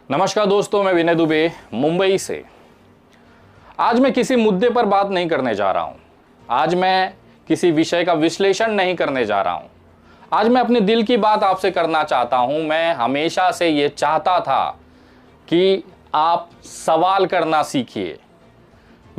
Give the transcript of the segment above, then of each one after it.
नमस्कार दोस्तों, मैं विनय दुबे मुंबई से। आज मैं किसी मुद्दे पर बात नहीं करने जा रहा हूं। आज मैं किसी विषय का विश्लेषण नहीं करने जा रहा हूं। आज मैं अपने दिल की बात आपसे करना चाहता हूं। मैं हमेशा से ये चाहता था कि आप सवाल करना सीखिए।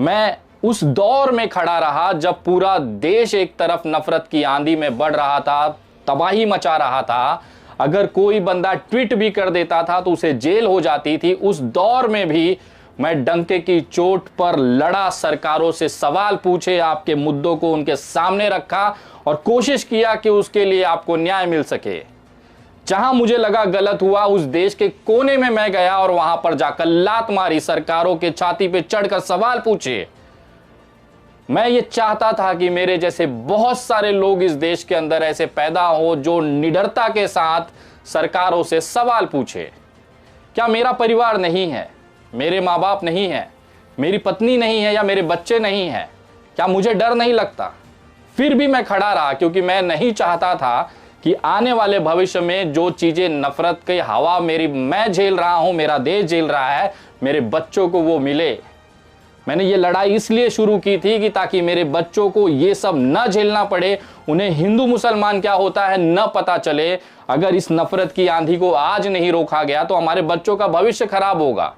मैं उस दौर में खड़ा रहा जब पूरा देश एक तरफ नफरत की आंधी में बढ़ रहा था, तबाही मचा रहा था। अगर कोई बंदा ट्वीट भी कर देता था तो उसे जेल हो जाती थी। उस दौर में भी मैं डंके की चोट पर लड़ा, सरकारों से सवाल पूछे, आपके मुद्दों को उनके सामने रखा और कोशिश किया कि उसके लिए आपको न्याय मिल सके। जहां मुझे लगा गलत हुआ, उस देश के कोने में मैं गया और वहां पर जाकर लात मारी, सरकारों के छाती पे चढ़कर सवाल पूछे। मैं ये चाहता था कि मेरे जैसे बहुत सारे लोग इस देश के अंदर ऐसे पैदा हो जो निडरता के साथ सरकारों से सवाल पूछे। क्या मेरा परिवार नहीं है, मेरे माँ बाप नहीं है, मेरी पत्नी नहीं है या मेरे बच्चे नहीं हैं? क्या मुझे डर नहीं लगता? फिर भी मैं खड़ा रहा क्योंकि मैं नहीं चाहता था कि आने वाले भविष्य में जो चीजें नफरत की हवा मैं झेल रहा हूं, मेरा देश झेल रहा है, मेरे बच्चों को वो मिले। मैंने ये लड़ाई इसलिए शुरू की थी कि ताकि मेरे बच्चों को ये सब न झेलना पड़े, उन्हें हिंदू मुसलमान क्या होता है न पता चले। अगर इस नफरत की आंधी को आज नहीं रोका गया तो हमारे बच्चों का भविष्य खराब होगा।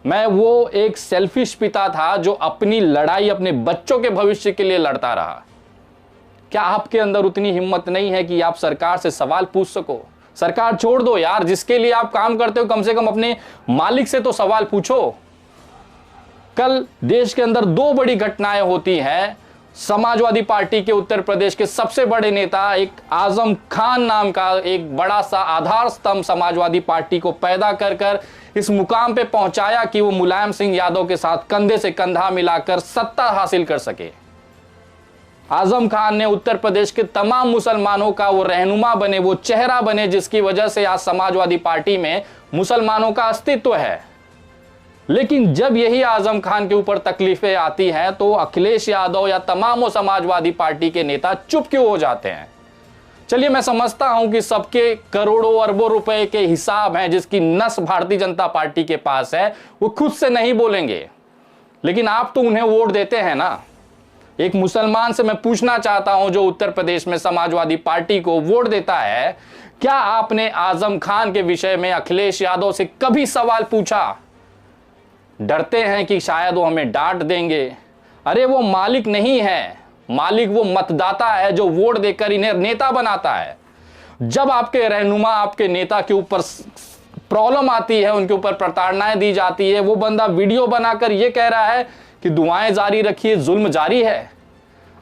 मैं वो एक सेल्फिश पिता था जो अपनी लड़ाई अपने बच्चों के भविष्य के लिए लड़ता रहा। क्या आपके अंदर उतनी हिम्मत नहीं है कि आप सरकार से सवाल पूछ सको? सरकार छोड़ दो यार, जिसके लिए आप काम करते हो कम से कम अपने मालिक से तो सवाल पूछो। कल देश के अंदर दो बड़ी घटनाएं होती हैं। समाजवादी पार्टी के उत्तर प्रदेश के सबसे बड़े नेता एक आजम खान नाम का एक बड़ा सा आधार स्तंभ समाजवादी पार्टी को पैदा कर इस मुकाम पे पहुंचाया कि वो मुलायम सिंह यादव के साथ कंधे से कंधा मिलाकर सत्ता हासिल कर सके। आजम खान ने उत्तर प्रदेश के तमाम मुसलमानों का वो रहनुमा बने, वो चेहरा बने, जिसकी वजह से आज समाजवादी पार्टी में मुसलमानों का अस्तित्व है। लेकिन जब यही आजम खान के ऊपर तकलीफें आती हैं तो अखिलेश यादव या तमाम समाजवादी पार्टी के नेता चुप क्यों हो जाते हैं? चलिए, मैं समझता हूं कि सबके करोड़ों अरबों रुपए के हिसाब हैं, जिसकी नस भारतीय जनता पार्टी के पास है, वो खुद से नहीं बोलेंगे, लेकिन आप तो उन्हें वोट देते हैं ना। एक मुसलमान से मैं पूछना चाहता हूं जो उत्तर प्रदेश में समाजवादी पार्टी को वोट देता है, क्या आपने आजम खान के विषय में अखिलेश यादव से कभी सवाल पूछा? डरते हैं कि शायद वो हमें डांट देंगे। अरे वो मालिक नहीं है, मालिक वो मतदाता है जो वोट देकर इन्हें नेता बनाता है। जब आपके रहनुमा, आपके नेता के ऊपर प्रॉब्लम आती है, उनके ऊपर प्रताड़नाएं दी जाती है, वो बंदा वीडियो बनाकर ये कह रहा है कि दुआएं जारी रखिए, जुल्म जारी है।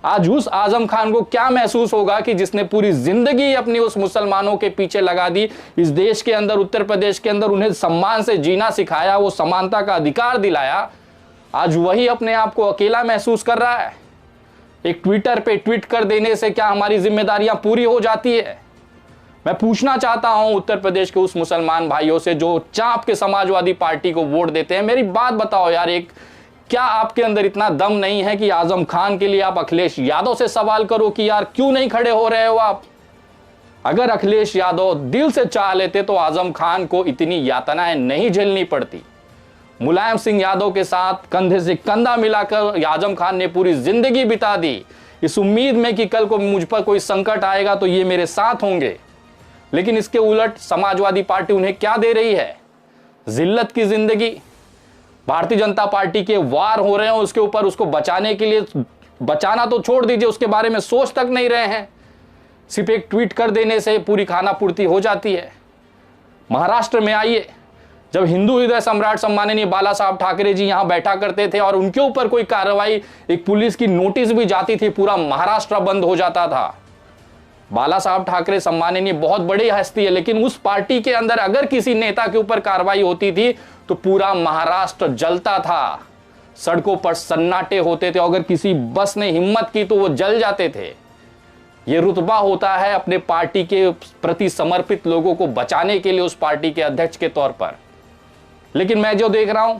आज उस आजम खान को क्या महसूस होगा कि जिसने पूरी जिंदगी अपनी उस मुसलमानों के पीछे लगा दी, इस देश के अंदर, उत्तर प्रदेश के अंदर उन्हें सम्मान से जीना सिखाया, वो समानता का अधिकार दिलाया, आज वही अपने आप को अकेला महसूस कर रहा है। एक ट्विटर पे ट्वीट कर देने से क्या हमारी जिम्मेदारियां पूरी हो जाती है? मैं पूछना चाहता हूं उत्तर प्रदेश के उस मुसलमान भाइयों से जो चाप के समाजवादी पार्टी को वोट देते हैं, मेरी बात बताओ यार, क्या आपके अंदर इतना दम नहीं है कि आजम खान के लिए आप अखिलेश यादव से सवाल करो कि यार क्यों नहीं खड़े हो रहे हो आप? अगर अखिलेश यादव दिल से चाह लेते तो आजम खान को इतनी यातनाएं नहीं झेलनी पड़ती। मुलायम सिंह यादव के साथ कंधे से कंधा मिलाकर आजम खान ने पूरी जिंदगी बिता दी, इस उम्मीद में कि कल को मुझ पर कोई संकट आएगा तो ये मेरे साथ होंगे। लेकिन इसके उलट समाजवादी पार्टी उन्हें क्या दे रही है? जिल्लत की जिंदगी। भारतीय जनता पार्टी के वार हो रहे हैं उसके ऊपर, उसको बचाने के लिए, बचाना तो छोड़ दीजिए, उसके बारे में सोच तक नहीं रहे हैं। सिर्फ एक ट्वीट कर देने से पूरी खाना पूर्ति हो जाती है। महाराष्ट्र में आइए, जब हिंदू हृदय सम्राट सम्माननीय बाला साहब ठाकरे जी यहां बैठा करते थे और उनके ऊपर कोई कार्रवाई, एक पुलिस की नोटिस भी जाती थी, पूरा महाराष्ट्र बंद हो जाता था। बाला साहब ठाकरे सम्माननीय बहुत बड़ी हस्ती है, लेकिन उस पार्टी के अंदर अगर किसी नेता के ऊपर कार्रवाई होती थी तो पूरा महाराष्ट्र जलता था, सड़कों पर सन्नाटे होते थे। अगर किसी बस ने हिम्मत की तो वो जल जाते थे। ये रुतबा होता है अपने पार्टी के प्रति समर्पित लोगों को बचाने के लिए, उस पार्टी के अध्यक्ष के तौर पर। लेकिन मैं जो देख रहा हूं,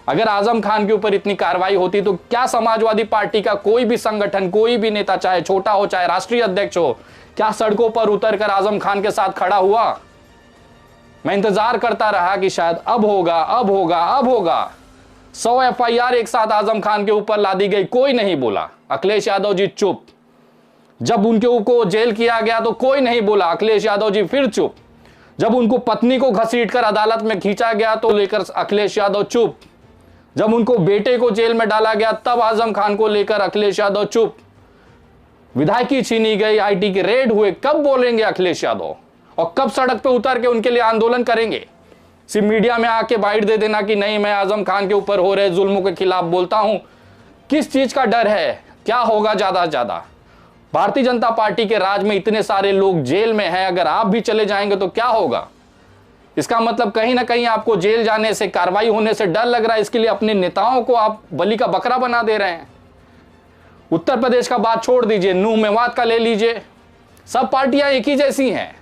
अगर आजम खान के ऊपर इतनी कार्रवाई होती तो क्या समाजवादी पार्टी का कोई भी संगठन, कोई भी नेता, चाहे छोटा हो चाहे राष्ट्रीय अध्यक्ष हो, क्या सड़कों पर उतरकर आजम खान के साथ खड़ा हुआ? मैं इंतजार करता रहा कि शायद अब होगा, अब होगा, अब होगा। 100 FIR एक साथ आजम खान के ऊपर लादी गई, कोई नहीं बोला। अखिलेश यादव जी चुप। जब उनके ऊपर जेल किया गया तो कोई नहीं बोला, अखिलेश यादव जी फिर चुप। जब उनको पत्नी को घसीटकर अदालत में खींचा गया तो लेकर अखिलेश यादव चुप। जब उनको बेटे को जेल में डाला गया तब आजम खान को लेकर अखिलेश यादव चुप। विधायकी छीनी गई, IT के रेड हुए, कब बोलेंगे अखिलेश यादव? और कब सड़क पे उतर के उनके लिए आंदोलन करेंगे? सिर्फ मीडिया में आके बाइट दे देना कि नहीं मैं आजम खान के ऊपर हो रहे जुल्मों के खिलाफ बोलता हूं। किस चीज का डर है? क्या होगा ज्यादा से ज्यादा? भारतीय जनता पार्टी के राज में इतने सारे लोग जेल में हैं, अगर आप भी चले जाएंगे तो क्या होगा? इसका मतलब कहीं ना कहीं आपको जेल जाने से, कार्रवाई होने से डर लग रहा है। इसके लिए अपने नेताओं को आप बलि का बकरा बना दे रहे हैं। उत्तर प्रदेश का बात छोड़ दीजिए, नूह मेवात का ले लीजिए, सब पार्टियां एक ही जैसी हैं।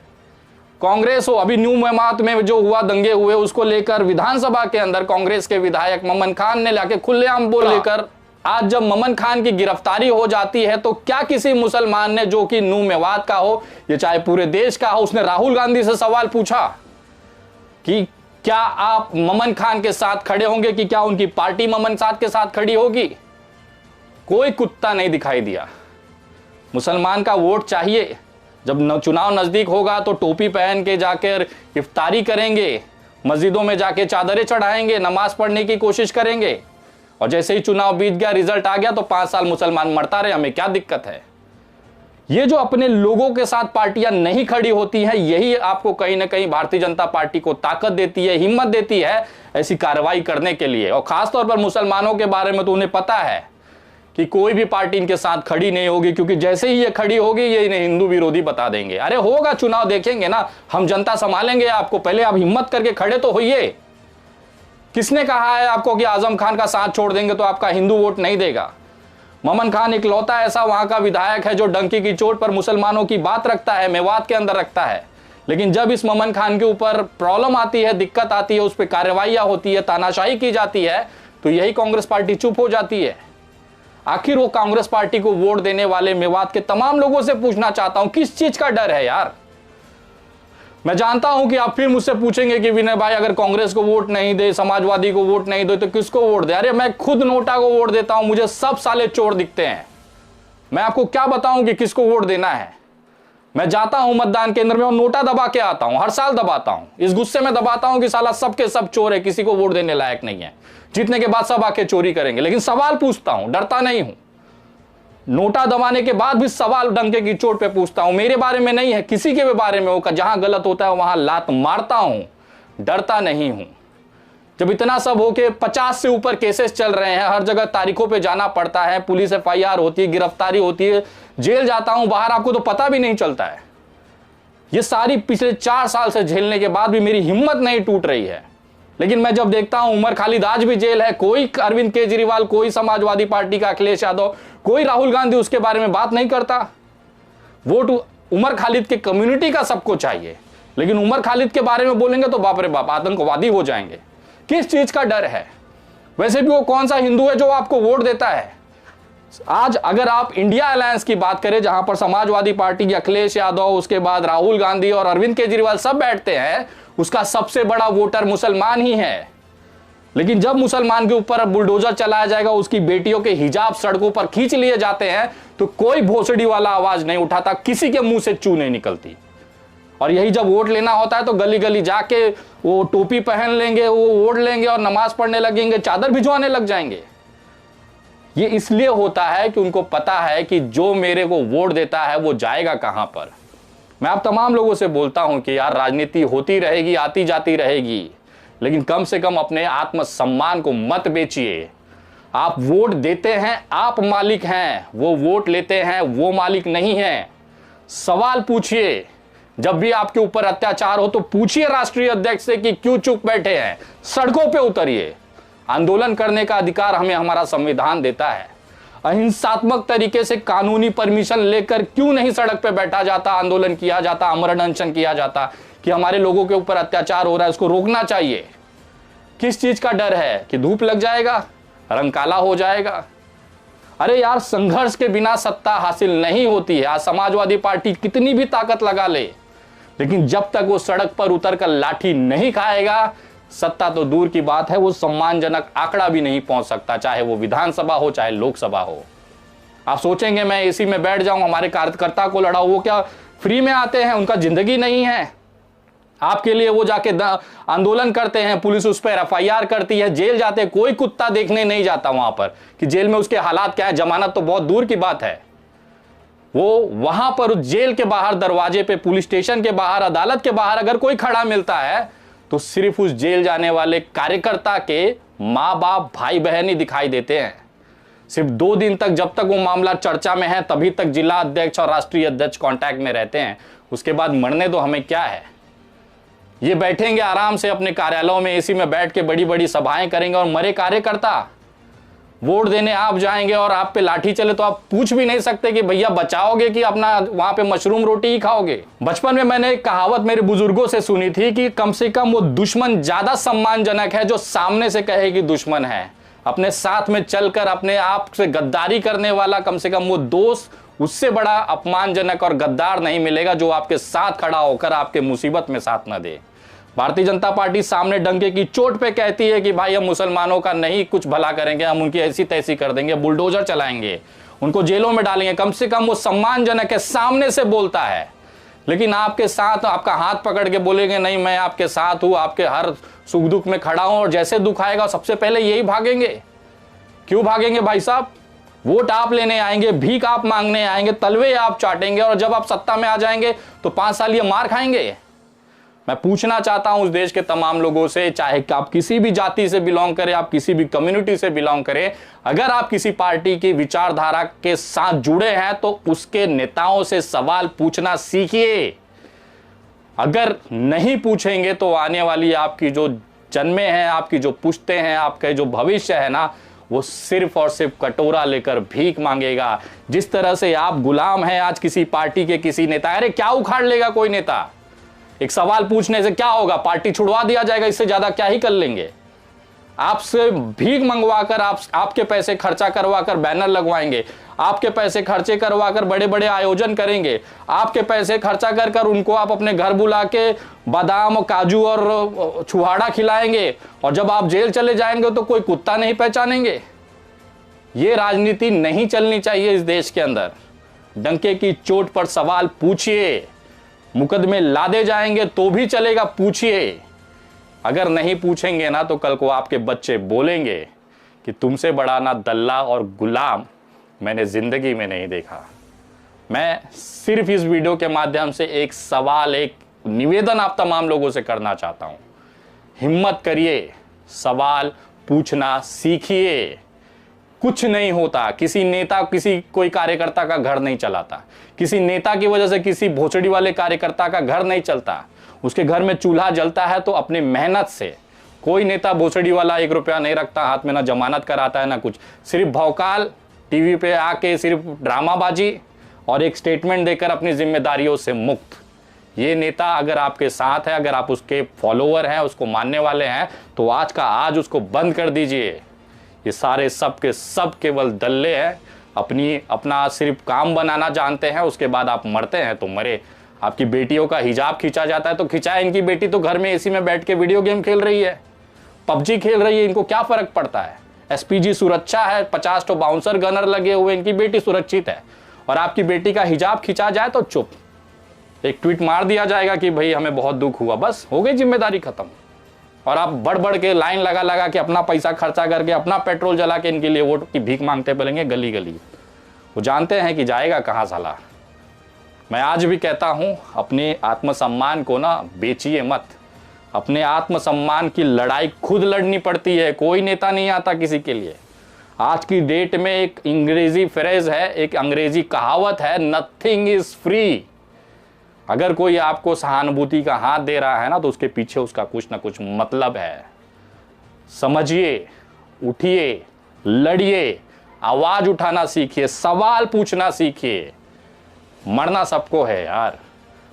कांग्रेस हो, अभी न्यू मेवात में जो हुआ, दंगे हुए, उसको लेकर विधानसभा के अंदर कांग्रेस के विधायक ममन खान ने लाके खुलेआम बोल लेकर, आज जब ममन खान की गिरफ्तारी हो जाती है तो क्या किसी मुसलमान ने, जो कि न्यू मेवात का हो, ये चाहे पूरे देश का हो, उसने राहुल गांधी से सवाल पूछा कि क्या आप ममन खान के साथ खड़े होंगे, कि क्या उनकी पार्टी ममन खान के साथ खड़ी होगी? कोई कुत्ता नहीं दिखाई दिया। मुसलमान का वोट चाहिए, जब चुनाव नजदीक होगा तो टोपी पहन के जाकर इफ्तारी करेंगे, मस्जिदों में जाके चादरें चढ़ाएंगे, नमाज पढ़ने की कोशिश करेंगे, और जैसे ही चुनाव बीत गया, रिजल्ट आ गया तो 5 साल मुसलमान मरता रहे, हमें क्या दिक्कत है? ये जो अपने लोगों के साथ पार्टियां नहीं खड़ी होती हैं, यही आपको कहीं ना कहीं भारतीय जनता पार्टी को ताकत देती है, हिम्मत देती है ऐसी कार्रवाई करने के लिए। और खासतौर पर मुसलमानों के बारे में तो उन्हें पता है कि कोई भी पार्टी इनके साथ खड़ी नहीं होगी, क्योंकि जैसे ही ये खड़ी होगी ये इन्हें हिंदू विरोधी बता देंगे। अरे होगा चुनाव, देखेंगे ना, हम जनता संभालेंगे आपको, पहले आप हिम्मत करके खड़े तो होइए। किसने कहा है आपको कि आजम खान का साथ छोड़ देंगे तो आपका हिंदू वोट नहीं देगा? ममन खान इकलौता ऐसा वहां का विधायक है जो डंकी की चोट पर मुसलमानों की बात रखता है, मेवात के अंदर रखता है। लेकिन जब इस ममन खान के ऊपर प्रॉब्लम आती है, दिक्कत आती है, उस पर कार्रवाइयां होती है, तानाशाही की जाती है, तो यही कांग्रेस पार्टी चुप हो जाती है। आखिर वो कांग्रेस पार्टी को वोट देने वाले मेवात के तमाम लोगों से पूछना चाहता हूं, किस चीज का डर है यार? मैं जानता हूं कि आप फिर मुझसे पूछेंगे कि विनय भाई अगर कांग्रेस को वोट नहीं दे, समाजवादी को वोट नहीं दे तो किसको वोट दे? अरे मैं खुद नोटा को वोट देता हूं, मुझे सब साले चोर दिखते हैं। मैं आपको क्या बताऊं कि किसको वोट देना है? मैं जाता हूं मतदान केंद्र में और नोटा दबा के आता हूं, हर साल दबाता हूं। इस गुस्से में दबाता हूं कि साला सबके सब चोर है, किसी को वोट देने लायक नहीं है। जीतने के बाद सब आके चोरी करेंगे, लेकिन सवाल पूछता हूं, डरता नहीं हूं। नोटा दबाने के बाद भी सवाल डंके की चोट पे पूछता हूं, मेरे बारे में नहीं है, किसी के भी बारे में होगा। जहां गलत होता है वहां लात मारता हूं, डरता नहीं हूं। जब इतना सब होके 50 से ऊपर केसेस चल रहे हैं, हर जगह तारीखों पे जाना पड़ता है, पुलिस FIR होती है, गिरफ्तारी होती है, जेल जाता हूं बाहर, आपको तो पता भी नहीं चलता है। ये सारी पिछले 4 साल से झेलने के बाद भी मेरी हिम्मत नहीं टूट रही है। लेकिन मैं जब देखता हूं उमर खालिद आज भी जेल है, कोई अरविंद केजरीवाल, कोई समाजवादी पार्टी का अखिलेश यादव, कोई राहुल गांधी उसके बारे में बात नहीं करता। वोट उमर खालिद के कम्युनिटी का सबको चाहिए, लेकिन उमर खालिद के बारे में बोलेंगे तो बाप रे बाप, आतंकवादी हो जाएंगे। किस चीज का डर है? वैसे भी वो कौन सा हिंदू है जो आपको वोट देता है? आज अगर आप इंडिया अलायंस की बात करें, जहां पर समाजवादी पार्टी के अखिलेश यादव, उसके बाद राहुल गांधी और अरविंद केजरीवाल सब बैठते हैं, उसका सबसे बड़ा वोटर मुसलमान ही है। लेकिन जब मुसलमान के ऊपर बुलडोजर चलाया जाएगा, उसकी बेटियों के हिजाब सड़कों पर खींच लिए जाते हैं, तो कोई भोसड़ी वाला आवाज नहीं उठाता, किसी के मुंह से चू नहीं निकलती। और यही जब वोट लेना होता है तो गली गली जाके वो टोपी पहन लेंगे, वो वोट लेंगे और नमाज पढ़ने लगेंगे, चादर भिजवाने लग जाएंगे। ये इसलिए होता है कि उनको पता है कि जो मेरे को वोट देता है वो जाएगा कहां पर। मैं आप तमाम लोगों से बोलता हूं कि यार राजनीति होती रहेगी, आती जाती रहेगी, लेकिन कम से कम अपने आत्मसम्मान को मत बेचिए। आप वोट देते हैं, आप मालिक हैं, वो वोट लेते हैं, वो मालिक नहीं है। सवाल पूछिए, जब भी आपके ऊपर अत्याचार हो तो पूछिए राष्ट्रीय अध्यक्ष से कि क्यों चुप बैठे हैं, सड़कों पे उतरिए। आंदोलन करने का अधिकार हमें हमारा संविधान देता है। अहिंसात्मक तरीके से कानूनी परमिशन लेकर क्यों नहीं सड़क पे बैठा जाता, आंदोलन किया जाता, आमरण अनशन किया जाता कि हमारे लोगों के ऊपर अत्याचार हो रहा है, उसको रोकना चाहिए। किस चीज का डर है कि धूप लग जाएगा, रंग काला हो जाएगा? अरे यार, संघर्ष के बिना सत्ता हासिल नहीं होती है। आज समाजवादी पार्टी कितनी भी ताकत लगा ले, लेकिन जब तक वो सड़क पर उतरकर लाठी नहीं खाएगा, सत्ता तो दूर की बात है, वो सम्मानजनक आंकड़ा भी नहीं पहुंच सकता, चाहे वो विधानसभा हो चाहे लोकसभा हो। आप सोचेंगे मैं एसी में बैठ जाऊं, हमारे कार्यकर्ता को लड़ाऊं, वो क्या फ्री में आते हैं? उनका जिंदगी नहीं है। आपके लिए वो जाके आंदोलन करते हैं, पुलिस उस पर एफआईआर करती है, जेल जाते हैं। कोई कुत्ता देखने नहीं जाता वहां पर कि जेल में उसके हालात क्या है। जमानत तो बहुत दूर की बात है। वो वहां पर जेल के बाहर, दरवाजे पे, पुलिस स्टेशन के बाहर, अदालत के बाहर अगर कोई खड़ा मिलता है तो सिर्फ उस जेल जाने वाले कार्यकर्ता के माँ बाप, भाई बहन ही दिखाई देते हैं। सिर्फ 2 दिन तक, जब तक वो मामला चर्चा में है, तभी तक जिला अध्यक्ष और राष्ट्रीय अध्यक्ष कांटेक्ट में रहते हैं। उसके बाद मरने दो, हमें क्या है। ये बैठेंगे आराम से अपने कार्यालयों में, एसी में बैठ के बड़ी बड़ी सभाएं करेंगे, और मरे कार्यकर्ता वोट देने आप जाएंगे और आप पे लाठी चले तो आप पूछ भी नहीं सकते कि भैया बचाओगे कि अपना वहां पे मशरूम रोटी ही खाओगे। बचपन में मैंने एक कहावत मेरे बुजुर्गों से सुनी थी कि कम से कम वो दुश्मन ज्यादा सम्मानजनक है जो सामने से कहे कि दुश्मन है। अपने साथ में चलकर अपने आप से गद्दारी करने वाला कम से कम वो दोस्त, उससे बड़ा अपमानजनक और गद्दार नहीं मिलेगा जो आपके साथ खड़ा होकर आपके मुसीबत में साथ न दे। भारतीय जनता पार्टी सामने डंके की चोट पे कहती है कि भाई हम मुसलमानों का नहीं कुछ भला करेंगे, हम उनकी ऐसी तैसी कर देंगे, बुलडोजर चलाएंगे, उनको जेलों में डालेंगे। कम से कम वो सम्मानजनक है, सामने से बोलता है। लेकिन आपके साथ आपका हाथ पकड़ के बोलेंगे नहीं मैं आपके साथ हूं, आपके हर सुख दुख में खड़ा हूं, और जैसे दुख आएगा सबसे पहले यही भागेंगे। क्यों भागेंगे भाई साहब? वोट आप लेने आएंगे, भीख आप मांगने आएंगे, तलवे आप चाटेंगे, और जब आप सत्ता में आ जाएंगे तो 5 साल ये मार खाएंगे। मैं पूछना चाहता हूं उस देश के तमाम लोगों से, चाहे आप किसी भी जाति से बिलोंग करें, आप किसी भी कम्युनिटी से बिलोंग करें, अगर आप किसी पार्टी की विचारधारा के साथ जुड़े हैं तो उसके नेताओं से सवाल पूछना सीखिए। अगर नहीं पूछेंगे तो आने वाली आपकी जो जन्मे हैं, आपकी जो पुश्ते हैं, आपका जो भविष्य है ना, वो सिर्फ और सिर्फ कटोरा लेकर भीख मांगेगा। जिस तरह से आप गुलाम हैं आज किसी पार्टी के किसी नेता, अरे क्या उखाड़ लेगा कोई नेता? एक सवाल पूछने से क्या होगा? पार्टी छुड़वा दिया जाएगा, इससे ज्यादा क्या ही कर लेंगे। आपसे भीख मंगवाकर, आपके पैसे खर्चा करवाकर बैनर लगवाएंगे, आपके पैसे खर्चे करवाकर बड़े बड़े आयोजन करेंगे, आपके पैसे खर्चा कर कर उनको आप अपने घर बुला के बादाम, काजू और छुहाड़ा खिलाएंगे, और जब आप जेल चले जाएंगे तो कोई कुत्ता नहीं पहचानेंगे। ये राजनीति नहीं चलनी चाहिए इस देश के अंदर। डंके की चोट पर सवाल पूछिए। मुकदमे लादे जाएंगे तो भी चलेगा, पूछिए। अगर नहीं पूछेंगे ना तो कल को आपके बच्चे बोलेंगे कि तुमसे बड़ा ना दल्ला और गुलाम मैंने जिंदगी में नहीं देखा। मैं सिर्फ इस वीडियो के माध्यम से एक सवाल, एक निवेदन आप तमाम लोगों से करना चाहता हूं। हिम्मत करिए, सवाल पूछना सीखिए। कुछ नहीं होता, किसी नेता, किसी कोई कार्यकर्ता का घर नहीं चलाता, किसी नेता की वजह से किसी भोसड़ी वाले कार्यकर्ता का घर नहीं चलता। उसके घर में चूल्हा जलता है तो अपनी मेहनत से। कोई नेता भोसड़ी वाला 1 रुपया नहीं रखता हाथ में, ना जमानत कराता है ना कुछ, सिर्फ भौकाल, टीवी पे आके सिर्फ ड्रामाबाजी और एक स्टेटमेंट देकर अपनी जिम्मेदारियों से मुक्त। ये नेता अगर आपके साथ है, अगर आप उसके फॉलोअर हैं, उसको मानने वाले हैं, तो आज का आज उसको बंद कर दीजिए। ये सारे सब के सब केवल दल्ले हैं, अपना सिर्फ काम बनाना जानते हैं। उसके बाद आप मरते हैं तो मरे। आपकी बेटियों का हिजाब खींचा जाता है तो खिंचाए। इनकी बेटी तो घर में एसी में बैठ के वीडियो गेम खेल रही है, पबजी खेल रही है, इनको क्या फर्क पड़ता है? एसपीजी सुरक्षा है, 50 तो बाउंसर गनर लगे हुए, इनकी बेटी सुरक्षित है। और आपकी बेटी का हिजाब खिंचा जाए तो चुप, एक ट्वीट मार दिया जाएगा कि भाई हमें बहुत दुख हुआ, बस हो गई जिम्मेदारी खत्म। और आप बढ़ बढ़ के लाइन लगा लगा के अपना पैसा खर्चा करके, अपना पेट्रोल जला के इनके लिए वोट की भीख मांगते पड़ेंगे गली गली। वो जानते हैं कि जाएगा कहाँ साला। मैं आज भी कहता हूं, अपने आत्मसम्मान को ना बेचिए मत। अपने आत्मसम्मान की लड़ाई खुद लड़नी पड़ती है, कोई नेता नहीं आता किसी के लिए। आज की डेट में एक अंग्रेजी फ्रेज है, एक अंग्रेजी कहावत है, नथिंग इज फ्री। अगर कोई आपको सहानुभूति का हाथ दे रहा है ना तो उसके पीछे उसका कुछ ना कुछ मतलब है। समझिए, उठिए, लड़िए, आवाज उठाना सीखिए, सवाल पूछना सीखिए। मरना सबको है यार,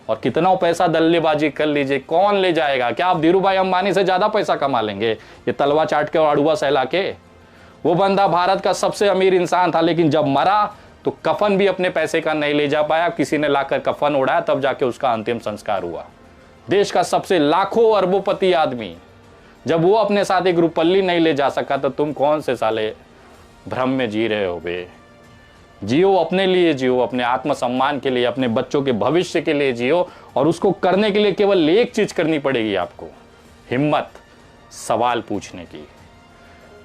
और कितना पैसा दल्लेबाजी कर लीजिए, कौन ले जाएगा? क्या आप धीरू भाई अंबानी से ज्यादा पैसा कमा लेंगे ये तलवा चाट के और अड़ुआ सहला के? वो बंदा भारत का सबसे अमीर इंसान था, लेकिन जब मरा तो कफन भी अपने पैसे का नहीं ले जा पाया, किसी ने लाकर कफन उड़ाया, तब जाके उसका अंतिम संस्कार हुआ। देश का सबसे लाखों अरबोपति आदमी जब वो अपने साथ एक रुपल्ली नहीं ले जा सका, तो तुम कौन से साले भ्रम में जी रहे हो बे? जियो, अपने लिए जियो, अपने आत्मसम्मान के लिए, अपने बच्चों के भविष्य के लिए जियो। और उसको करने के लिए केवल एक चीज करनी पड़ेगी आपको, हिम्मत, सवाल पूछने की।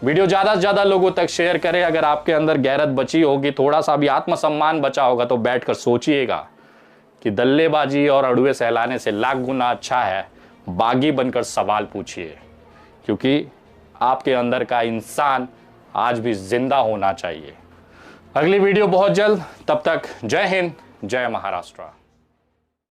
वीडियो ज्यादा से ज्यादा लोगों तक शेयर करें। अगर आपके अंदर गैरत बची होगी, थोड़ा सा भी आत्मसम्मान बचा होगा, तो बैठकर सोचिएगा कि दल्लेबाजी और अड़ुए सहलाने से लाख गुना अच्छा है बागी बनकर सवाल पूछिए, क्योंकि आपके अंदर का इंसान आज भी जिंदा होना चाहिए। अगली वीडियो बहुत जल्द, तब तक जय हिंद, जय महाराष्ट्र।